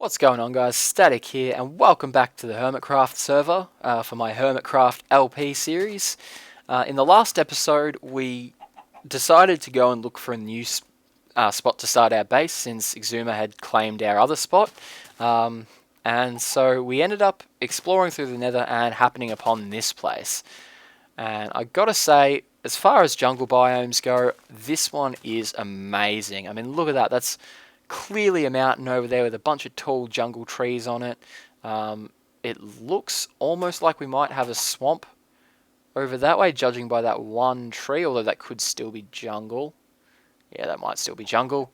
What's going on, guys? Static here, and welcome back to the HermitCraft server for my HermitCraft LP series. In the last episode, we decided to go and look for a new spot to start our base since Exuma had claimed our other spot. And so we ended up exploring through the Nether and happening upon this place. And I gotta say, as far as jungle biomes go, this one is amazing. I mean, look at that. That's clearly a mountain over there with a bunch of tall jungle trees on it. It looks almost like we might have a swamp over that way, judging by that one tree, although that could still be jungle. Yeah, that might still be jungle.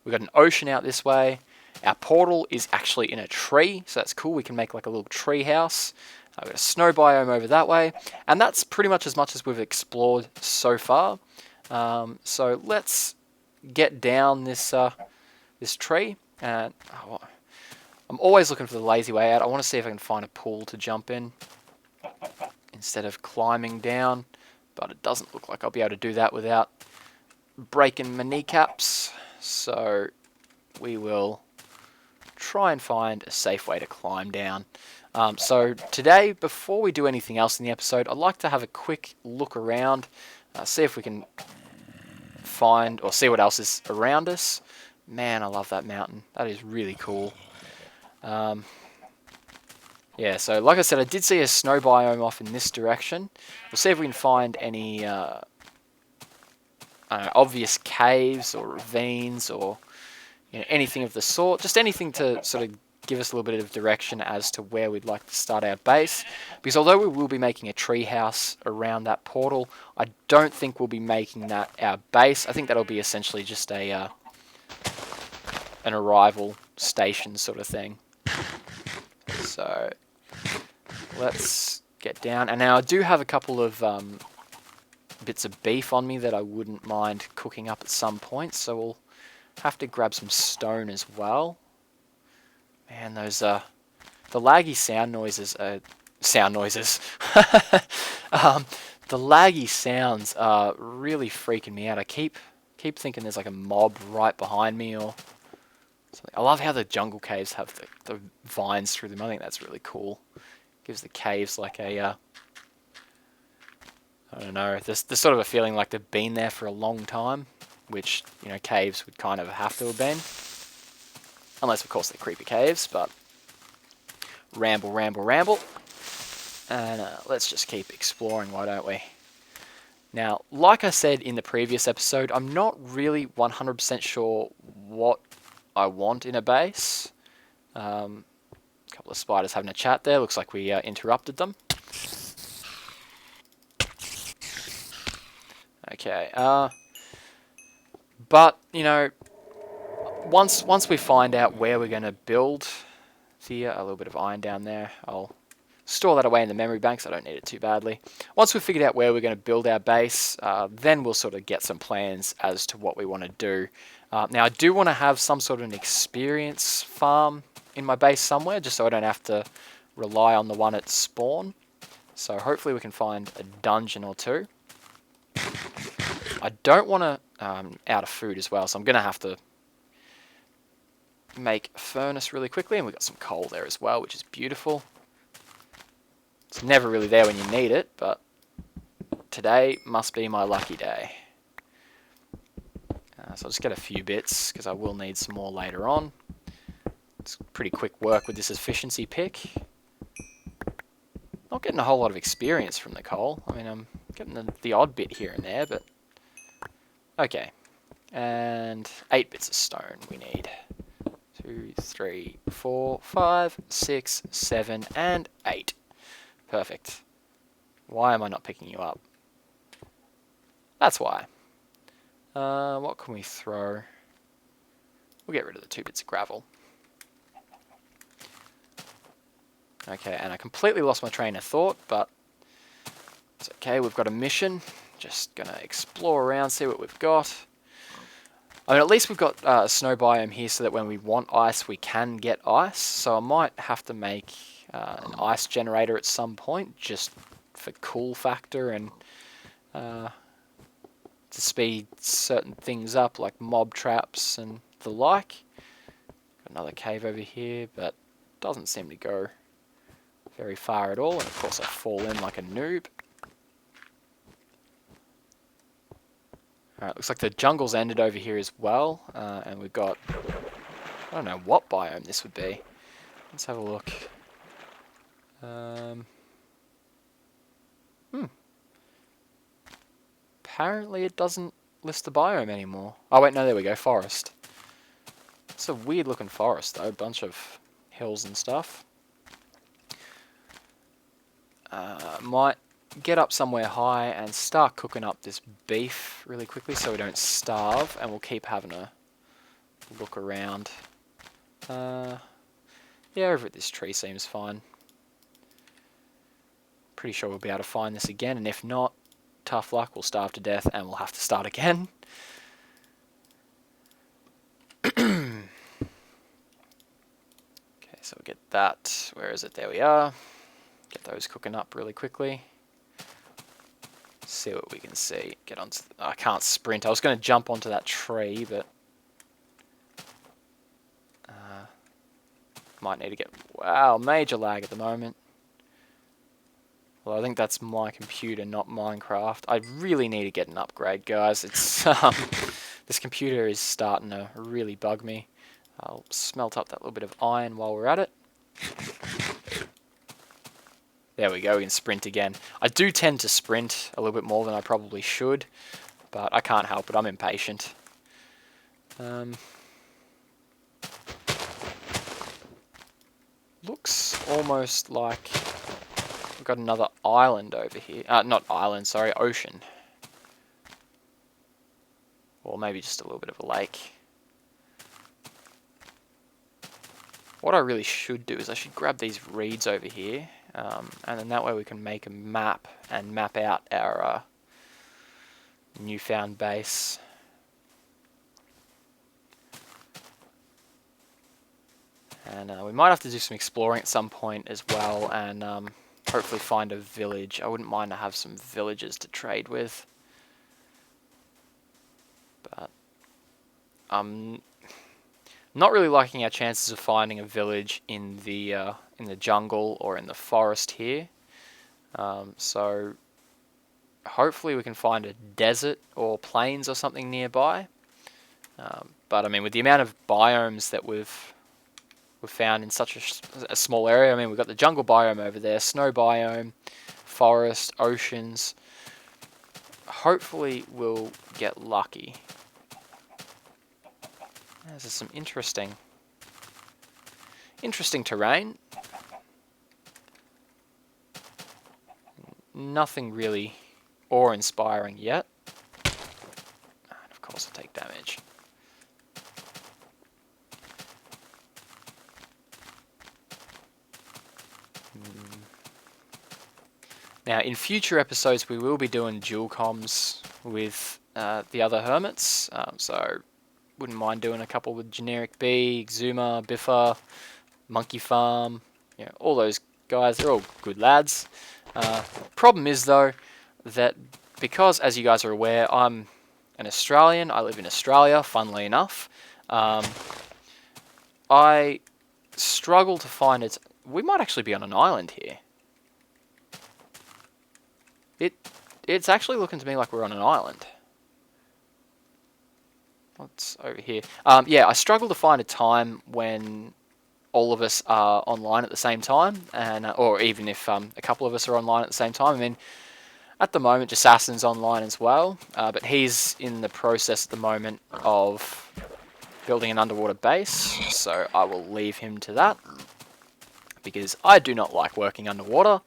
We've got an ocean out this way. Our portal is actually in a tree, so that's cool. We can make like a little tree house. We've got a snow biome over that way, and that's pretty much as we've explored so far. So let's get down this tree, and I'm always looking for the lazy way out. I want to see if I can find a pool to jump in instead of climbing down, but it doesn't look like I'll be able to do that without breaking my kneecaps. So we will try and find a safe way to climb down. So today, before we do anything else in the episode, I'd like to have a quick look around, see if we can find or see what else is around us. Man, I love that mountain. That is really cool. Yeah, so like I said, I did see a snow biome off in this direction. We'll see if we can find any obvious caves or ravines or anything of the sort. Just anything to sort of give us a little bit of direction as to where we'd like to start our base. Because although we will be making a tree house around that portal, I don't think we'll be making that our base. I think that'll be essentially just an arrival station sort of thing. So let's get down. And now I do have a couple of bits of beef on me that I wouldn't mind cooking up at some point. So we'll have to grab some stone as well. Man, those the laggy sound noises the laggy sounds are really freaking me out. I keep thinking there's like a mob right behind me or something. I love how the jungle caves have the vines through them. I think that's really cool. Gives the caves like a I don't know, there's sort of a feeling like they've been there for a long time, which, caves would kind of have to have been. Unless, of course, they're creepy caves, but ramble. And let's just keep exploring, why don't we? Now, like I said in the previous episode, I'm not really 100% sure what I want in a base. A couple of spiders having a chat there. Looks like we interrupted them. Okay, but, once we find out where we're going to build a little bit of iron down there, I'll store that away in the memory banks. I don't need it too badly. Once we've figured out where we're going to build our base, then we'll sort of get some plans as to what we want to do. Now, I do want to have some sort of an experience farm in my base somewhere, just so I don't have to rely on the one at spawn. So hopefully we can find a dungeon or two. I don't want to out of food as well, so I'm going to have to make a furnace really quickly, and we've got some coal there as well, which is beautiful. It's never really there when you need it, but today must be my lucky day. So I'll just get a few bits, because I will need some more later on. It's pretty quick work with this efficiency pick. Not getting a whole lot of experience from the coal. I mean, I'm getting the odd bit here and there, but okay. And 8 bits of stone we need. 2, 3, 4, 5, 6, 7, and 8. Perfect. Why am I not picking you up? That's why. What can we throw? We'll get rid of the 2 bits of gravel. Okay, and I completely lost my train of thought, but it's okay. We've got a mission. Just going to explore around, see what we've got. I mean, at least we've got a snow biome here so that when we want ice, we can get ice. So I might have to make an ice generator at some point, just for cool factor and to speed certain things up, like mob traps and the like. Got another cave over here, but doesn't seem to go very far at all. And of course I fall in like a noob. Alright, looks like the jungle's ended over here as well. And we've got, I don't know what biome this would be. Let's have a look. Apparently it doesn't list the biome anymore. Oh wait, no, there we go, forest. It's a weird looking forest though, a bunch of hills and stuff. Might get up somewhere high and start cooking up this beef really quickly so we don't starve, and we'll keep having a look around. Yeah, over at this tree seems fine. Pretty sure we'll be able to find this again, and if not, tough luck, we'll starve to death and we'll have to start again. Okay, so we'll get that. Where is it? There we are. Get those cooking up really quickly. See what we can see. Get onto. I can't sprint. I was going to jump onto that tree, but might need to get. Wow, major lag at the moment. Well, I think that's my computer, not Minecraft. I really need to get an upgrade, guys. It's this computer is starting to really bug me. I'll smelt up that little bit of iron while we're at it. There we go, we can sprint again. I do tend to sprint a little bit more than I probably should, but I can't help it, I'm impatient. Looks almost like we've got another island over here. Not island, sorry, ocean. Or maybe just a little bit of a lake. What I really should do is I should grab these reeds over here. And then that way we can make a map and map out our newfound base. And we might have to do some exploring at some point as well, and hopefully find a village. I wouldn't mind to have some villages to trade with. But I'm not really liking our chances of finding a village in the jungle or in the forest here. So hopefully we can find a desert or plains or something nearby. But I mean, with the amount of biomes that we've found in such a small area, I mean, we've got the jungle biome over there, snow biome, forest, oceans. Hopefully we'll get lucky. There's some interesting terrain. Nothing really awe-inspiring yet. And of course I take damage. Now in future episodes we will be doing dual comms with the other hermits, so wouldn't mind doing a couple with Generic B, Exuma, Biffa, Monkey Farm, you know, all those guys, they're all good lads. Problem is though, that because, as you guys are aware, I'm an Australian, I live in Australia, funnily enough, I struggle to find it. We might actually be on an island here. It's actually looking to me like we're on an island. What's over here? Yeah, I struggle to find a time when all of us are online at the same time, and or even if a couple of us are online at the same time. I mean, at the moment, Assassin's online as well, but he's in the process at the moment of building an underwater base, so I will leave him to that, because I do not like working underwater.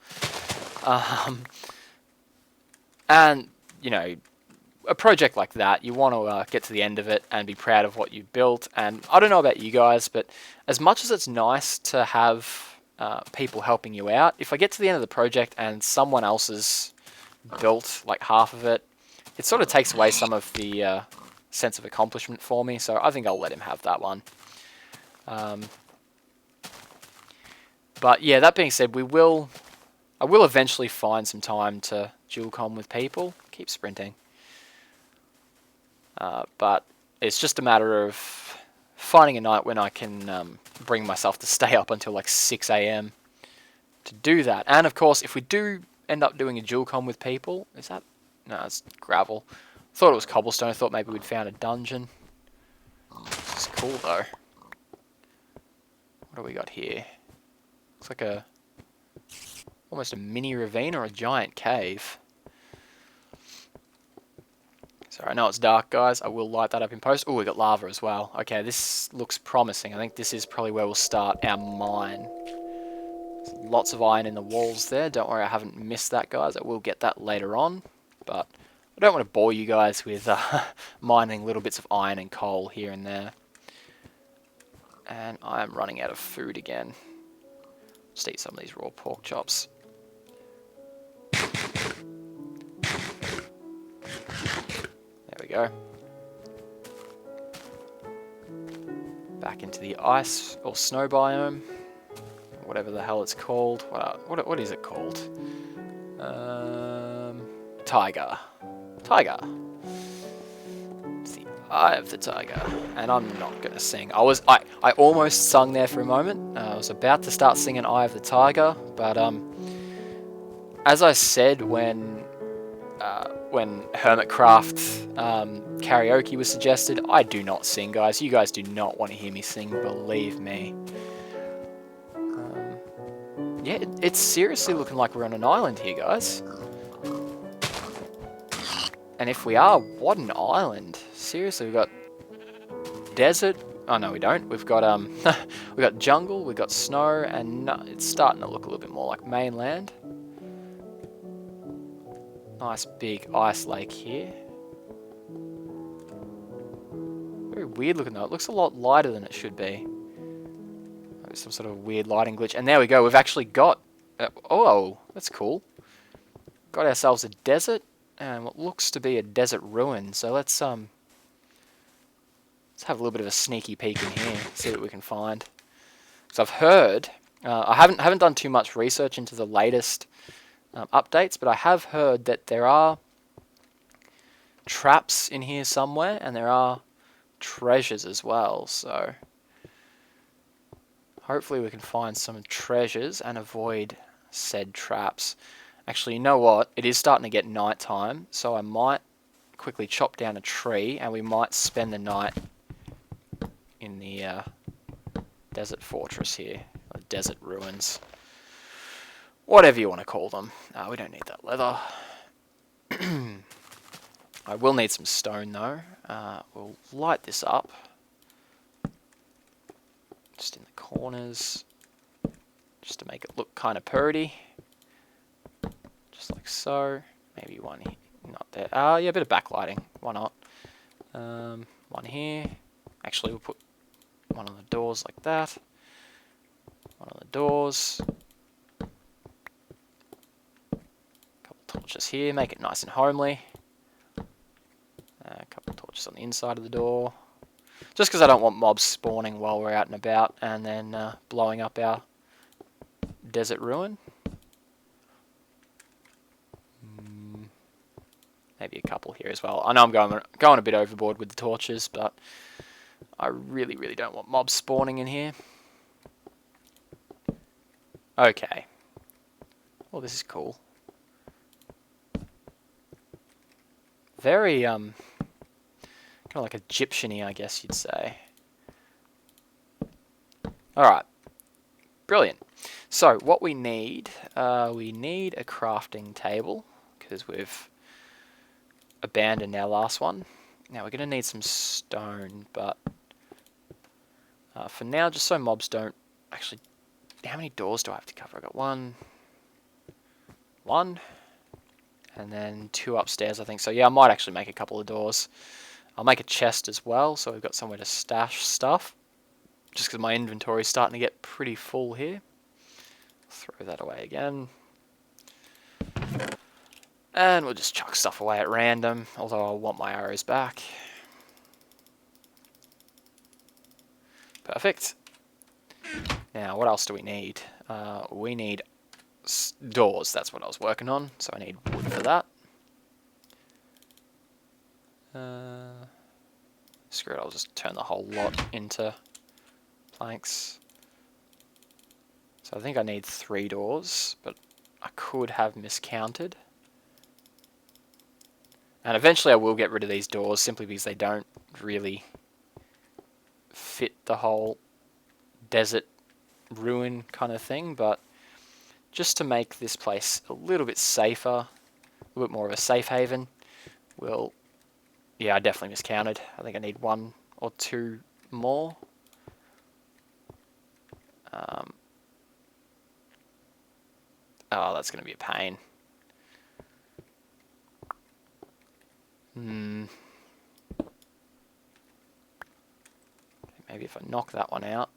And, you know, a project like that, you want to get to the end of it and be proud of what you built. And I don't know about you guys, but as much as it's nice to have people helping you out, if I get to the end of the project and someone else has built like half of it, it sort of takes away some of the sense of accomplishment for me. So I think I'll let him have that one. But yeah, that being said, I will eventually find some time to dual comm with people. Keep sprinting. But it's just a matter of finding a night when I can bring myself to stay up until like 6 AM to do that. And of course, if we do end up doing a dual com with people, is that... No, it's gravel. Thought it was cobblestone. I thought maybe we'd found a dungeon. It's cool though. What do we got here? It's like almost a mini ravine or a giant cave. So I know it's dark, guys. I will light that up in post. Oh, we got lava as well. Okay, this looks promising. I think this is probably where we'll start our mine. There's lots of iron in the walls there. Don't worry, I haven't missed that, guys. I will get that later on. But I don't want to bore you guys with mining little bits of iron and coal here and there. And I am running out of food again. Just eat some of these raw pork chops. There we go. Back into the ice or snow biome. Whatever the hell it's called. What is it called? Tiger. Tiger. It's the Eye of the Tiger. And I'm not gonna sing. I almost sung there for a moment. I was about to start singing Eye of the Tiger, but as I said when HermitCraft karaoke was suggested, I do not sing, guys. You guys do not want to hear me sing, believe me. Yeah, it's seriously looking like we're on an island here, guys. And if we are, what an island. Seriously, we've got desert. Oh no, we don't. We've got we've got jungle, we've got snow, and it's starting to look a little bit more like mainland. Nice big ice lake here. Very weird looking though. It looks a lot lighter than it should be. Maybe some sort of weird lighting glitch. And there we go. We've actually got... oh, that's cool. Got ourselves a desert. And what looks to be a desert ruin. So let's have a little bit of a sneaky peek in here. See what we can find. So I've heard... I haven't done too much research into the latest updates, but I have heard that there are traps in here somewhere, and there are treasures as well, so hopefully we can find some treasures and avoid said traps. Actually, you know what? It is starting to get night time, so I might quickly chop down a tree, and we might spend the night in the desert fortress here, or desert ruins. Whatever you want to call them. We don't need that leather. I will need some stone though. We'll light this up. Just in the corners. Just to make it look kind of purty. Just like so. Maybe one here. Not there. Yeah, a bit of backlighting. Why not? One here. Actually, we'll put one on the doors like that. One on the doors. Torches here, make it nice and homely. A couple of torches on the inside of the door. Just because I don't want mobs spawning while we're out and about and then blowing up our desert ruin. Maybe a couple here as well. I know I'm going a bit overboard with the torches, but I really, really don't want mobs spawning in here. Okay. Well, this is cool. Very, kind of like Egyptian-y, I guess you'd say. Alright. Brilliant. So, what we need a crafting table, because we've abandoned our last one. Now, we're going to need some stone, but for now, just so mobs don't... Actually, how many doors do I have to cover? I got one... And then 2 upstairs, I think. So yeah, I might actually make a couple of doors. I'll make a chest as well, so we've got somewhere to stash stuff. Just because my inventory is starting to get pretty full here. Throw that away again. And we'll just chuck stuff away at random, although I want my arrows back. Perfect. Now, what else do we need? We need... doors, that's what I was working on, so I need wood for that. Screw it, I'll just turn the whole lot into planks. So I think I need 3 doors, but I could have miscounted. And eventually I will get rid of these doors simply because they don't really fit the whole desert ruin kind of thing, but just to make this place a little bit safer, a little bit more of a safe haven, yeah, I definitely miscounted. I think I need 1 or 2 more. Oh, that's going to be a pain. Maybe if I knock that one out,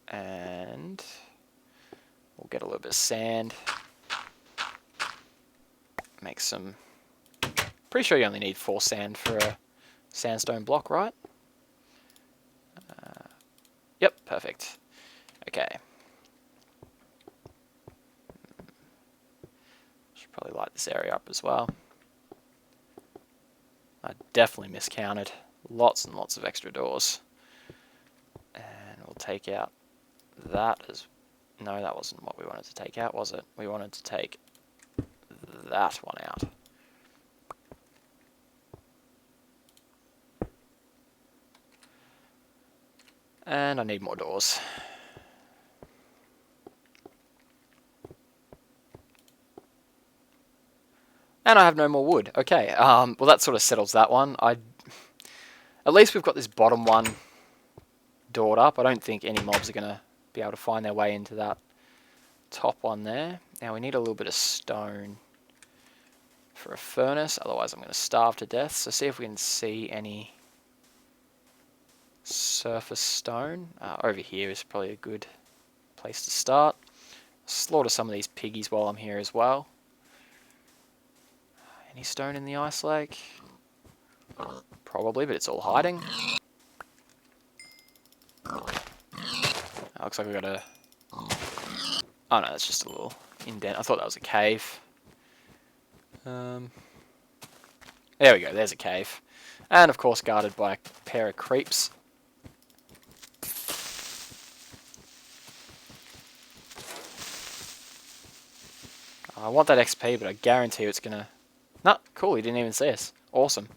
and we'll get a little bit of sand. Make some... Pretty sure you only need 4 sand for a sandstone block, right? Yep, perfect. Okay. Should probably light this area up as well. I definitely miscounted. Lots and lots of extra doors. And we'll take out that as... No, that wasn't what we wanted to take out, was it? We wanted to take that one out. And I need more doors. And I have no more wood. Okay, well that sort of settles that one. At least we've got this bottom one doored up. I don't think any mobs are going to be able to find their way into that top one there. Now we need a little bit of stone for a furnace, otherwise I'm going to starve to death. So see if we can see any surface stone. Over here is probably a good place to start. Slaughter some of these piggies while I'm here as well. Any stone in the ice lake? Probably, but it's all hiding. Looks like we got a... Oh no, that's just a little indent. I thought that was a cave. There we go, there's a cave. And of course guarded by a pair of creeps. I want that XP, but I guarantee you it's gonna... No, cool, he didn't even see us. Awesome.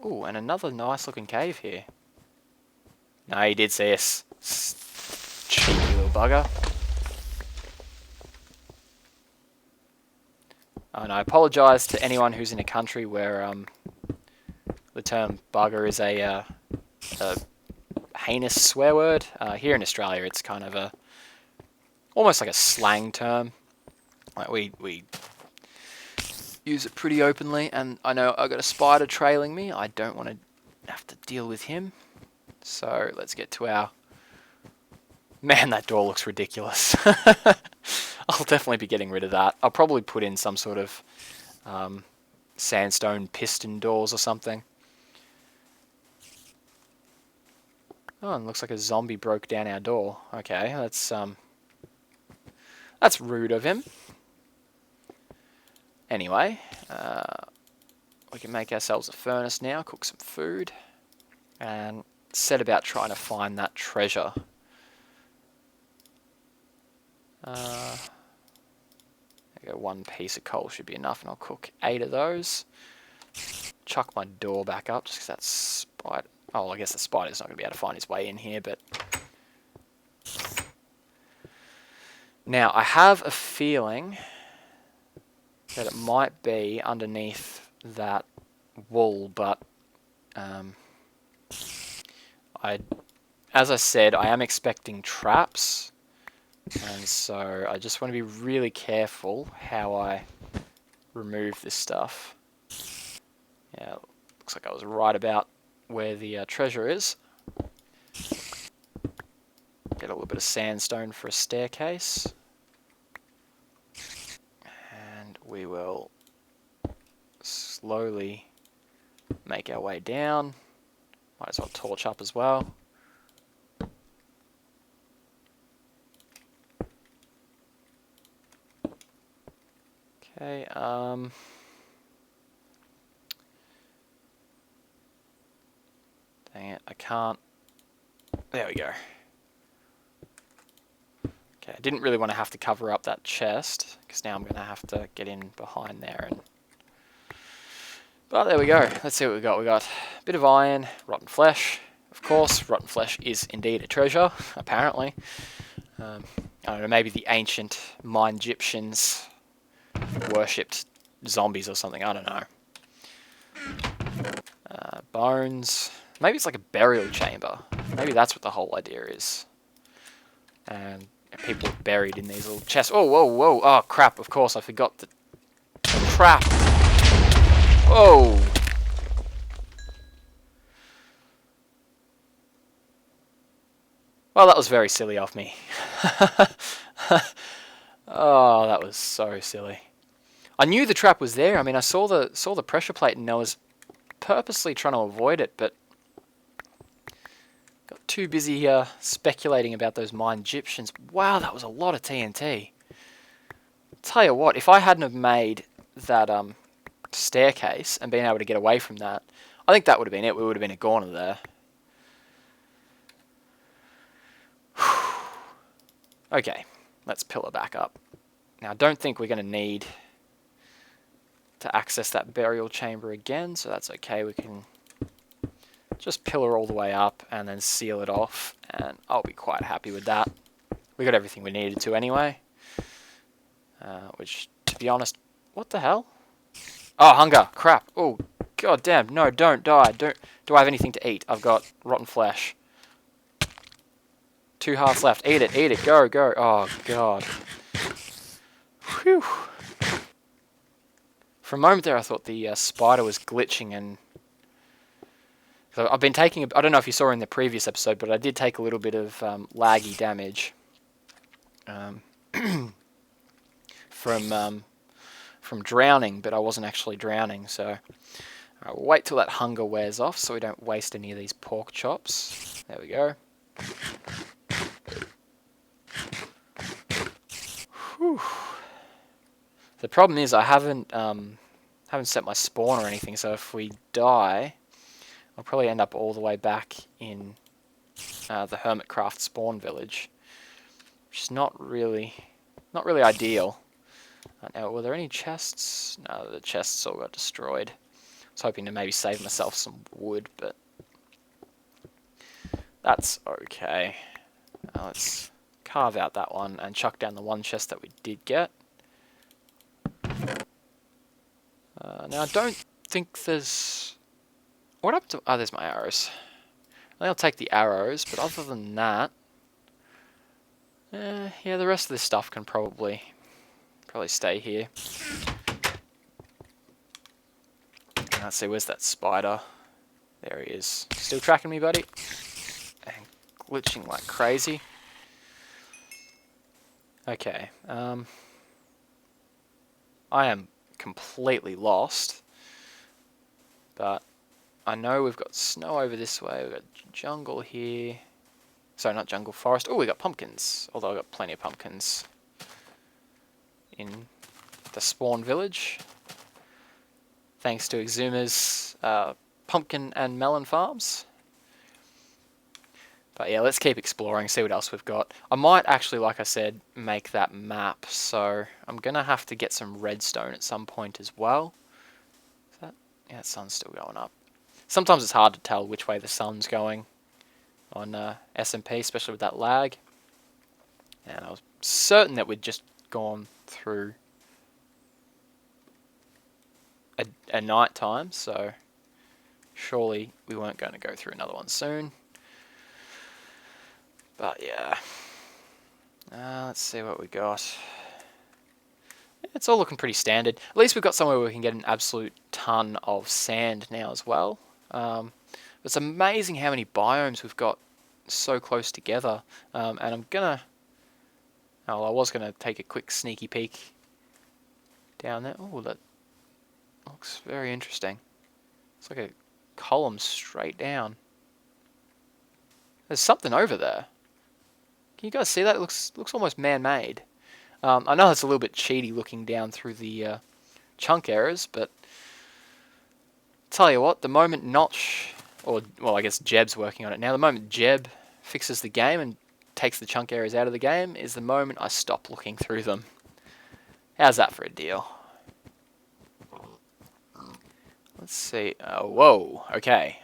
Ooh, and another nice looking cave here. No, he did see us. Cheeky little bugger. And I apologise to anyone who's in a country where the term bugger is a heinous swear word. Here in Australia, it's kind of almost like a slang term. Like we use it pretty openly, and I know I've got a spider trailing me. I don't want to have to deal with him. So let's get to our... Man, that door looks ridiculous. I'll definitely be getting rid of that. I'll probably put in some sort of sandstone piston doors or something. Oh, and looks like a zombie broke down our door. Okay, that's rude of him. Anyway, we can make ourselves a furnace now, cook some food, and set about trying to find that treasure. There you go, 1 piece of coal should be enough, and I'll cook 8 of those. Chuck my door back up, just because that spider... Oh, I guess the spider's not going to be able to find his way in here, but... Now, I have a feeling that it might be underneath that wool, but as I said, I am expecting traps, and so I just want to be really careful how I remove this stuff. Yeah, looks like I was right about where the treasure is. Get a little bit of sandstone for a staircase. And we will slowly make our way down. Might as well torch up as well. Okay, dang can't. There we go. Okay, I didn't really want to have to cover up that chest, because now I'm going to have to get in behind there. But there we go. Let's see what we got. We got a bit of iron, rotten flesh. Of course, rotten flesh is indeed a treasure, apparently. I don't know, maybe the ancient Minegyptians worshipped zombies or something, I don't know. Bones. Maybe it's like a burial chamber. Maybe that's what the whole idea is. And people are buried in these little chests. Oh, whoa, whoa. Oh, crap. Of course, I forgot the trap. Oh. Well, that was very silly of me. Oh, that was so silly. I knew the trap was there. I mean, I saw the pressure plate and I was purposely trying to avoid it, but got too busy speculating about those Minegyptians. Wow, that was a lot of TNT. Tell you what, if I hadn't have made that staircase and been able to get away from that, I think that would have been it. We would have been a goner there. Okay, let's pillar back up. Now, I don't think we're going to need to access that burial chamber again, so that's okay. We can just pillar all the way up and then seal it off, and I'll be quite happy with that. We got everything we needed to anyway. Which, to be honest, what the hell? Oh, hunger! Crap! Oh, god damn! No, don't die! Do I have anything to eat? I've got rotten flesh. 2 hearts left. Eat it! Eat it! Go! Go! Oh god! Whew! For a moment there, I thought the spider was glitching, and I've been taking. I don't know if you saw in the previous episode, but I did take a little bit of laggy damage from drowning, but I wasn't actually drowning. So we'll wait till that hunger wears off, so we don't waste any of these pork chops. There we go. Whew. The problem is I haven't set my spawn or anything, so if we die, I'll probably end up all the way back in the HermitCraft spawn village, which is not really ideal. Now, were there any chests? No, the chests all got destroyed. I was hoping to maybe save myself some wood, but that's okay. Now let's carve out that one and chuck down the one chest that we did get. Now, I don't think there's... What happened to... Oh, there's my arrows. I think I'll take the arrows, but other than that... yeah, the rest of this stuff can probably stay here. Let's see, where's that spider? There he is. Still tracking me, buddy? And glitching like crazy. Okay, I am completely lost, but I know we've got snow over this way, we've got jungle here, sorry, not jungle, forest. Oh, we got pumpkins, although I've got plenty of pumpkins in the spawn village, thanks to Exuma's pumpkin and melon farms. But yeah, let's keep exploring, see what else we've got. I might actually, like I said, make that map, so I'm going to have to get some redstone at some point as well. Is that... Yeah, the sun's still going up. Sometimes it's hard to tell which way the sun's going on SMP, especially with that lag. And I was certain that we'd just gone through a night time, so surely we weren't going to go through another one soon. But yeah, let's see what we got. It's all looking pretty standard. At least we've got somewhere where we can get an absolute ton of sand now as well. It's amazing how many biomes we've got so close together. And I'm gonna... Oh, I was gonna take a quick sneaky peek down there. Oh, that looks very interesting. It's like a column straight down. There's something over there. Can you guys see that? It looks almost man-made. I know it's a little bit cheaty looking down through the chunk errors, but tell you what, the moment Notch or, well, I guess Jeb's working on it now. The moment Jeb fixes the game and takes the chunk areas out of the game is the moment I stop looking through them. How's that for a deal? Let's see. Whoa, okay.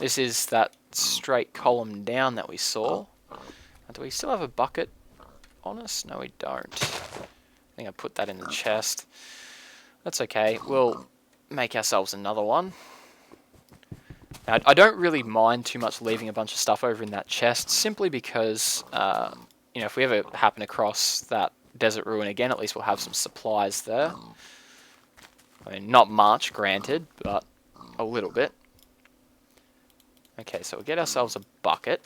This is that straight column down that we saw. Do we still have a bucket on us? No, we don't. I think I put that in the chest. That's okay. We'll make ourselves another one. Now, I don't really mind too much leaving a bunch of stuff over in that chest, simply because, if we ever happen across that desert ruin again, at least we'll have some supplies there. I mean, not much, granted, but a little bit. Okay, so we'll get ourselves a bucket.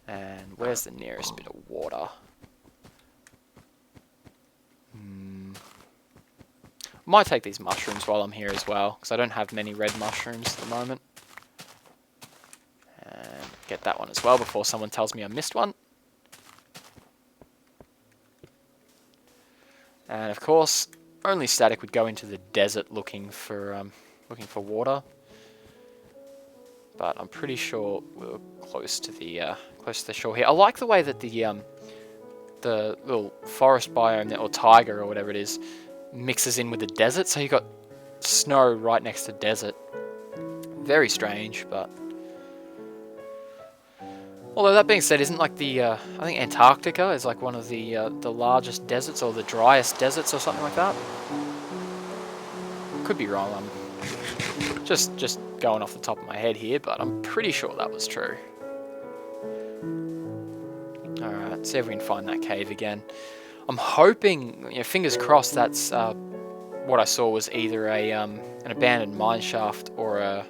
And where's the nearest bit of water? Might take these mushrooms while I'm here as well, because I don't have many red mushrooms at the moment. And get that one as well before someone tells me I missed one. And of course, only Static would go into the desert looking for water. But I'm pretty sure we're close to the shore here. I like the way that the little forest biome, or taiga or whatever it is, mixes in with the desert. So you got snow right next to desert. Very strange, but although that being said, isn't like I think Antarctica is like one of the largest deserts, or the driest deserts, or something like that. Could be wrong. I'm just going off the top of my head here, but I'm pretty sure that was true. Alright, see if we can find that cave again. I'm hoping, fingers crossed, that's what I saw was either an abandoned mineshaft or a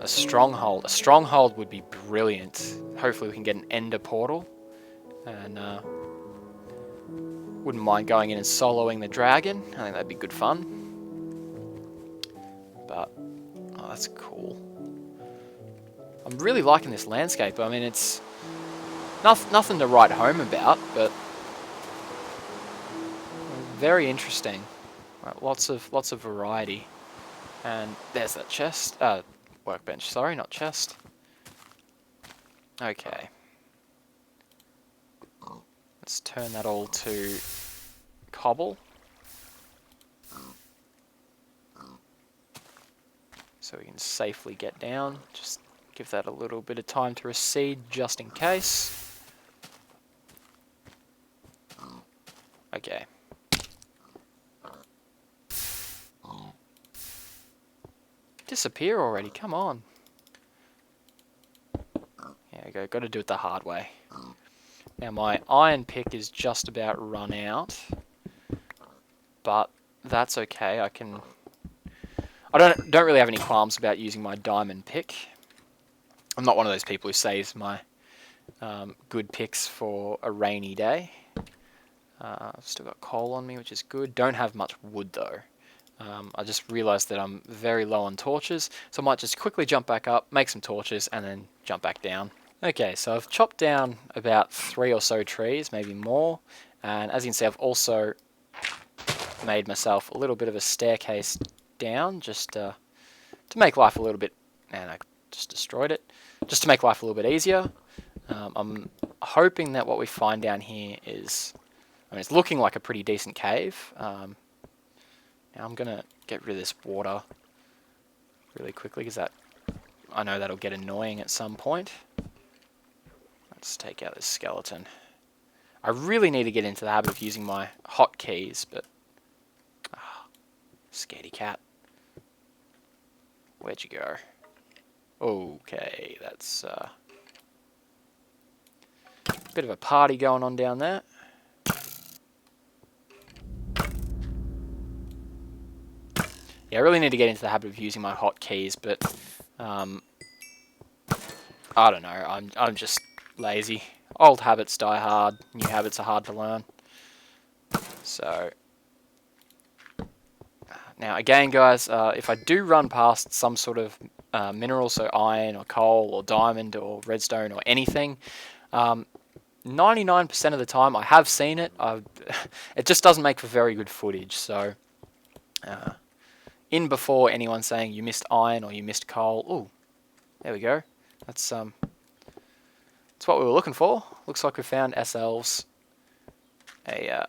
stronghold. A stronghold would be brilliant. Hopefully we can get an ender portal, and wouldn't mind going in and soloing the dragon. I think that'd be good fun. But oh, that's cool. I'm really liking this landscape. I mean, it's nothing to write home about, but very interesting. Right, lots of variety. And there's that chest, workbench. Sorry, not chest. Okay. Let's turn that all to cobble. So we can safely get down. Just give that a little bit of time to recede, just in case. Okay. Disappear already, come on. There we go, got to do it the hard way. Now my iron pick is just about run out, but that's okay. I don't really have any qualms about using my diamond pick. I'm not one of those people who saves my good picks for a rainy day. I've still got coal on me, which is good. Don't have much wood though. I just realised that I'm very low on torches, so I might just quickly jump back up, make some torches, and then jump back down. Okay, so I've chopped down about 3 or so trees, maybe more, and as you can see, I've also made myself a little bit of a staircase down, just to make life a little bit, and I just destroyed it, just to make life a little bit easier. I'm hoping that what we find down here is, I mean, it's looking like a pretty decent cave. Now I'm going to get rid of this water really quickly, because I know that'll get annoying at some point. Let's take out this skeleton. I really need to get into the habit of using my hotkeys, but scaredy cat. Where'd you go? Okay, that's a bit of a party going on down there. Yeah, I really need to get into the habit of using my hotkeys, but I don't know. I'm just lazy. Old habits die hard. New habits are hard to learn. So now again, guys, if I do run past some sort of mineral, so iron or coal or diamond or redstone or anything, 99% of the time I have seen it. It just doesn't make for very good footage. So in before anyone saying you missed iron or you missed coal. Ooh, there we go. That's what we were looking for. Looks like we found ourselves an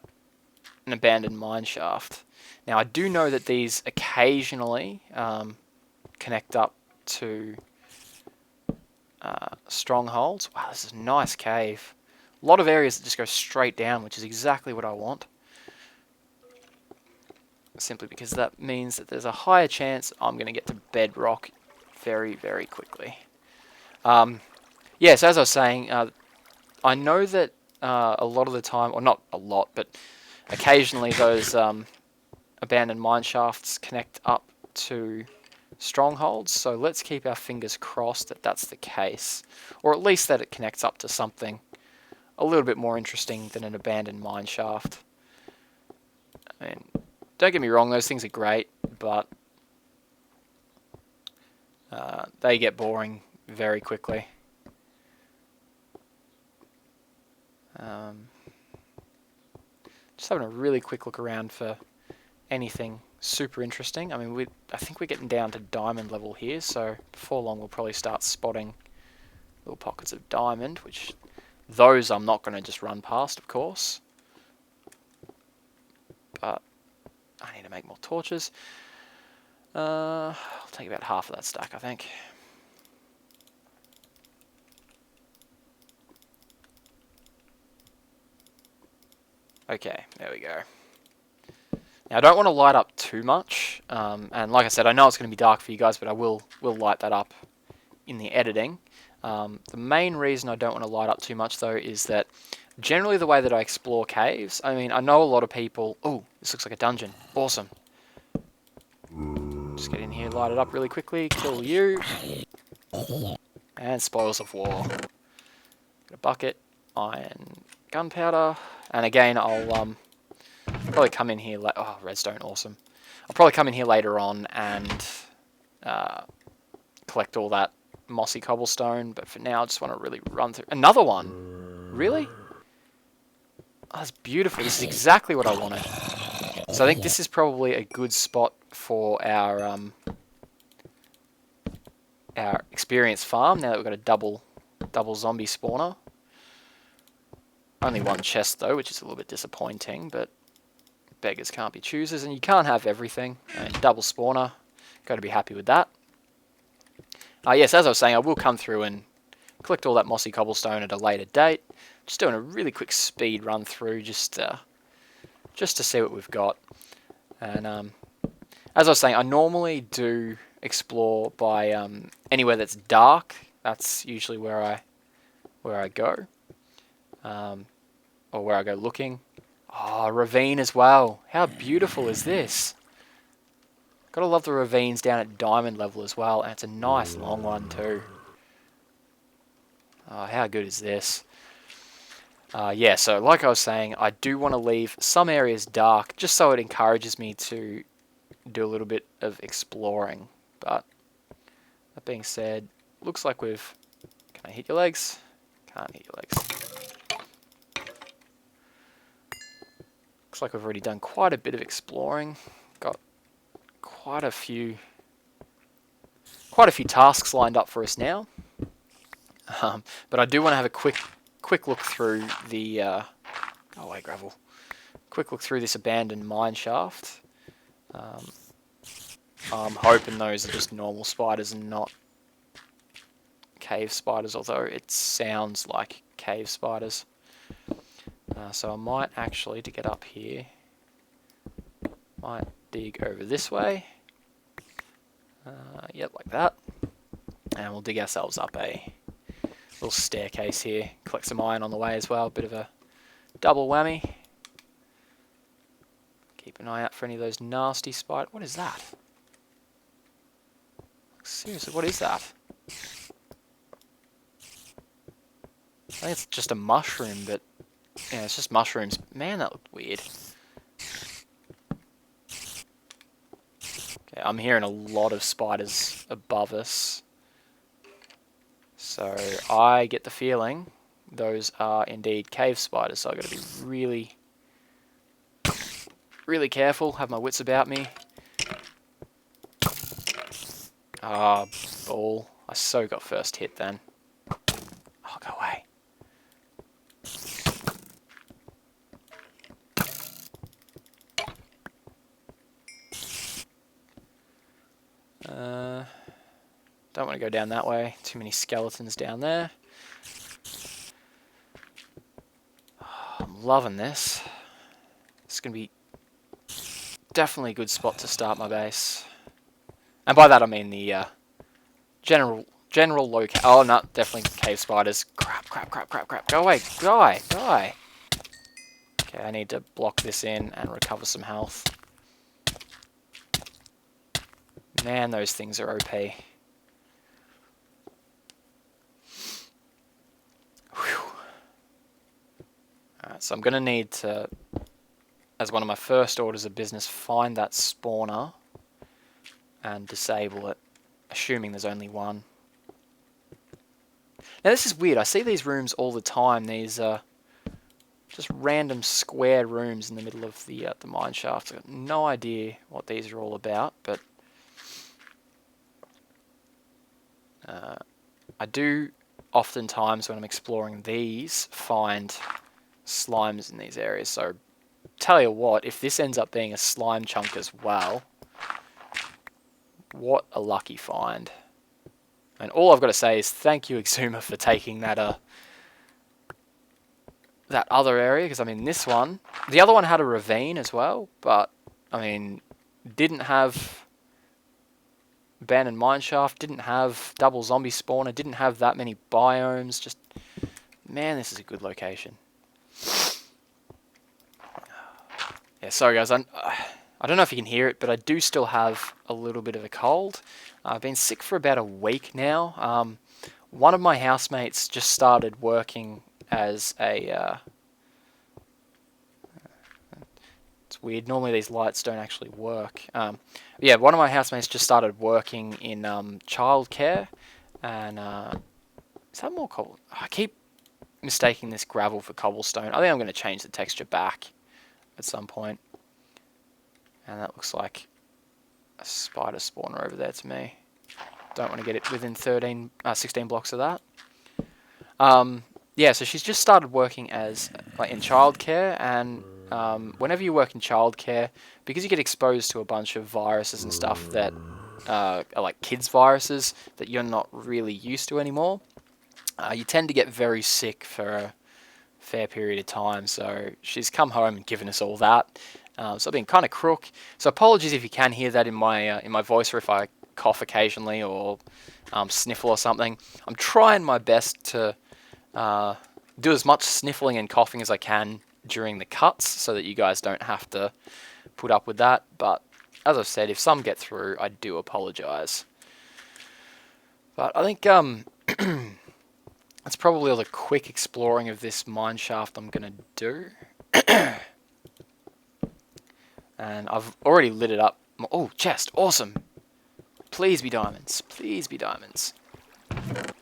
abandoned mine shaft. Now I do know that these occasionally connect up to strongholds. Wow, this is a nice cave. A lot of areas that just go straight down, which is exactly what I want. Simply because that means that there's a higher chance I'm going to get to bedrock very, very quickly. Yes, as I was saying, I know that a lot of the time, or not a lot, but occasionally those abandoned mine shafts connect up to strongholds, so let's keep our fingers crossed that that's the case, or at least that it connects up to something a little bit more interesting than an abandoned mine shaft. I mean, don't get me wrong, those things are great, but they get boring very quickly. Just having a really quick look around for anything super interesting. I mean, I think we're getting down to diamond level here, so before long we'll probably start spotting little pockets of diamond, which those I'm not going to just run past, of course. But I need to make more torches. I'll take about half of that stack, I think. Okay, there we go. Now I don't want to light up too much, and like I said, I know it's going to be dark for you guys, but I will light that up in the editing. The main reason I don't want to light up too much though is that generally the way that I explore caves, I mean, I know a lot of people, oh, this looks like a dungeon, awesome. Just get in here, light it up really quickly, kill you, and spoils of war. Get a bucket, iron, gunpowder, and again I'll probably come in here, oh, redstone, awesome. I'll probably come in here later on and collect all that mossy cobblestone, but for now I just want to really run through. Another one? Really? Oh, that's beautiful. This is exactly what I wanted. So I think this is probably a good spot for our experience farm, now that we've got a double zombie spawner. Only one chest though, which is a little bit disappointing, but beggars can't be choosers, and you can't have everything. And double spawner, got to be happy with that. Yes, as I was saying, I will come through and collect all that mossy cobblestone at a later date. Just doing a really quick speed run through, just to see what we've got. And as I was saying, I normally do explore by anywhere that's dark. That's usually where I go, or where I go looking. Oh, ravine as well. How beautiful is this? Gotta love the ravines down at diamond level as well, and it's a nice long one too. Oh, how good is this? Yeah, so like I was saying, I do want to leave some areas dark, just so it encourages me to do a little bit of exploring. But that being said, looks like we've... Can I hit your legs? Can't hit your legs. Looks like we've already done quite a bit of exploring. Got quite a few tasks lined up for us now. But I do want to have a quick look through the go away, gravel. Quick look through this abandoned mine shaft. I'm hoping those are just normal spiders and not cave spiders, although it sounds like cave spiders. So I might actually, to get up here, might dig over this way. Yep, like that. And we'll dig ourselves up a little staircase here. Collect some iron on the way as well. Bit of a double whammy. Keep an eye out for any of those nasty spiders. What is that? Seriously, what is that? I think it's just a mushroom, but yeah, it's just mushrooms. Man, that looked weird. Okay, I'm hearing a lot of spiders above us. So I get the feeling those are indeed cave spiders, so I've got to be really careful, have my wits about me. Ah, ball. I so got first hit then. Oh, go away. Don't want to go down that way. Too many skeletons down there. Oh, I'm loving this. It's going to be definitely a good spot to start my base. And by that I mean the general locale. Oh, no, definitely cave spiders. Crap. Go away. Die. Okay, I need to block this in and recover some health. Man, those things are OP. Alright, so I'm going to need to, as one of my first orders of business, find that spawner and disable it, assuming there's only one. Now this is weird, I see these rooms all the time, these just random square rooms in the middle of the mine shafts. I've got no idea what these are all about, but I do oftentimes when I'm exploring these find slimes in these areas, so tell you what, if this ends up being a slime chunk as well, what a lucky find. And all I've got to say is thank you, Exuma, for taking that that other area, because I mean this one, the other one had a ravine as well, but I mean didn't have abandoned mineshaft, didn't have double zombie spawner, didn't have that many biomes. Just, man, this is a good location. Yeah, sorry guys, I don't know if you can hear it, but I do still have a little bit of a cold. I've been sick for about a week now. One of my housemates just started working as a... it's weird, normally these lights don't actually work. Yeah, one of my housemates just started working in childcare, and is that more cobble? I keep mistaking this gravel for cobblestone. I think I'm going to change the texture back at some point. And that looks like a spider spawner over there to me. Don't want to get it within 16 blocks of that. Yeah, so she's just started working as in childcare, and whenever you work in childcare, because you get exposed to a bunch of viruses and stuff that are like kids' viruses that you're not really used to anymore, you tend to get very sick for a fair period of time. So she's come home and given us all that. So I've been kind of crook. So apologies if you can hear that in my voice, or if I cough occasionally or sniffle or something. I'm trying my best to do as much sniffling and coughing as I can during the cuts, so that you guys don't have to put up with that. But as I've said, if some get through, I do apologise. But I think that's probably all the quick exploring of this mine shaft I'm going to do. And I've already lit it up. Oh, chest, awesome. Please be diamonds. Please be diamonds.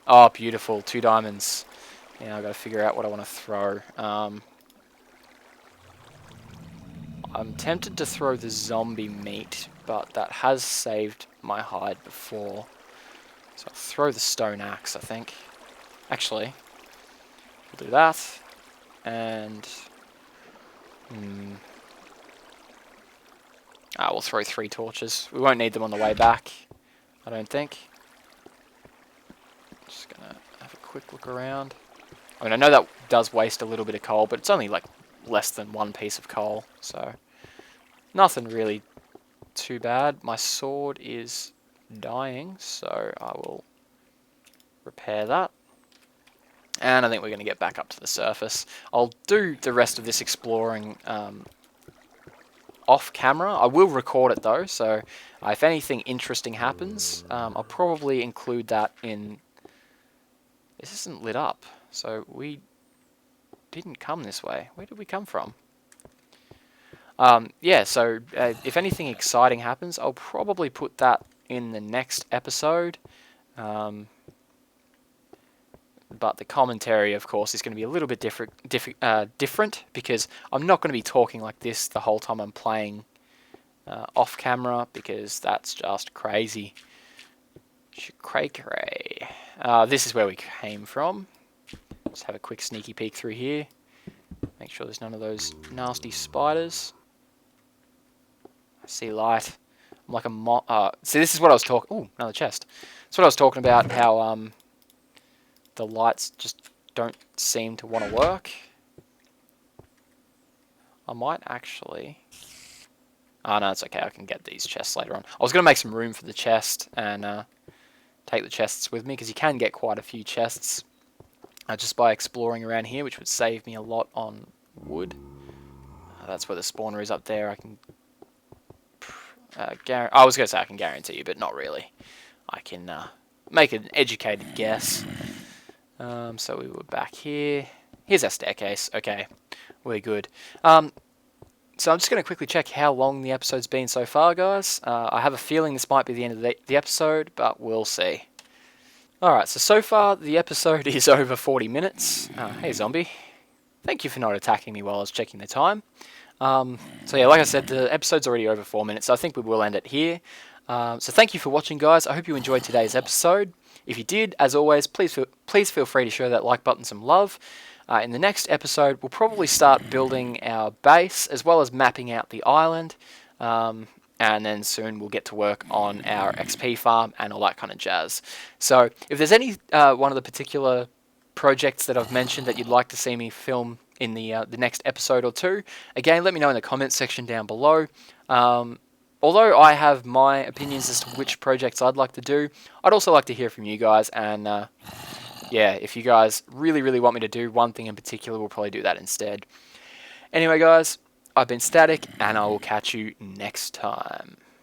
Oh, beautiful, 2 diamonds. Yeah, I've got to figure out what I want to throw. I'm tempted to throw the zombie meat, but that has saved my hide before. So I'll throw the stone axe, I think. Actually, we'll do that. And... we'll throw 3 torches. We won't need them on the way back, I don't think. Just gonna have a quick look around. I mean, I know that does waste a little bit of coal, but it's only like less than 1 piece of coal, so nothing really too bad. My sword is dying, so I will repair that. And I think we're going to get back up to the surface. I'll do the rest of this exploring off camera. I will record it though, so if anything interesting happens, I'll probably include that in... This isn't lit up, so we didn't come this way. Where did we come from? Yeah, so if anything exciting happens, I'll probably put that in the next episode. But the commentary, of course, is going to be a little bit different, because I'm not going to be talking like this the whole time I'm playing off camera, because that's just crazy. Cray. This is where we came from. Let's have a quick sneaky peek through here. Make sure there's none of those nasty spiders. I see light. I'm like a see, this is what I was talking. Ooh, another chest. That's what I was talking about. How the lights just don't seem to want to work. I might actually. Oh no, it's okay. I can get these chests later on. I was gonna make some room for the chest and take the chests with me because you can get quite a few chests just by exploring around here, which would save me a lot on wood. That's where the spawner is up there. I can. I was going to say I can guarantee you, but not really. I can make an educated guess. So we were back here. Here's our staircase. Okay, we're good. So I'm just going to quickly check how long the episode's been so far, guys. I have a feeling this might be the end of the episode, but we'll see. Alright, so far the episode is over 40 minutes. Hey zombie. Thank you for not attacking me while I was checking the time. So yeah, like I said, the episode's already over 4 minutes, so I think we will end it here. So thank you for watching, guys. I hope you enjoyed today's episode. If you did, as always, please feel free to show that like button some love. In the next episode, we'll probably start building our base, as well as mapping out the island. And then soon we'll get to work on our XP farm and all that kind of jazz. So if there's any one of the particular projects that I've mentioned that you'd like to see me film in the next episode or two, again, let me know in the comments section down below. Although I have my opinions as to which projects I'd like to do, I'd also like to hear from you guys. And yeah, if you guys really want me to do one thing in particular, we'll probably do that instead. Anyway, guys, I've been Static, and I will catch you next time.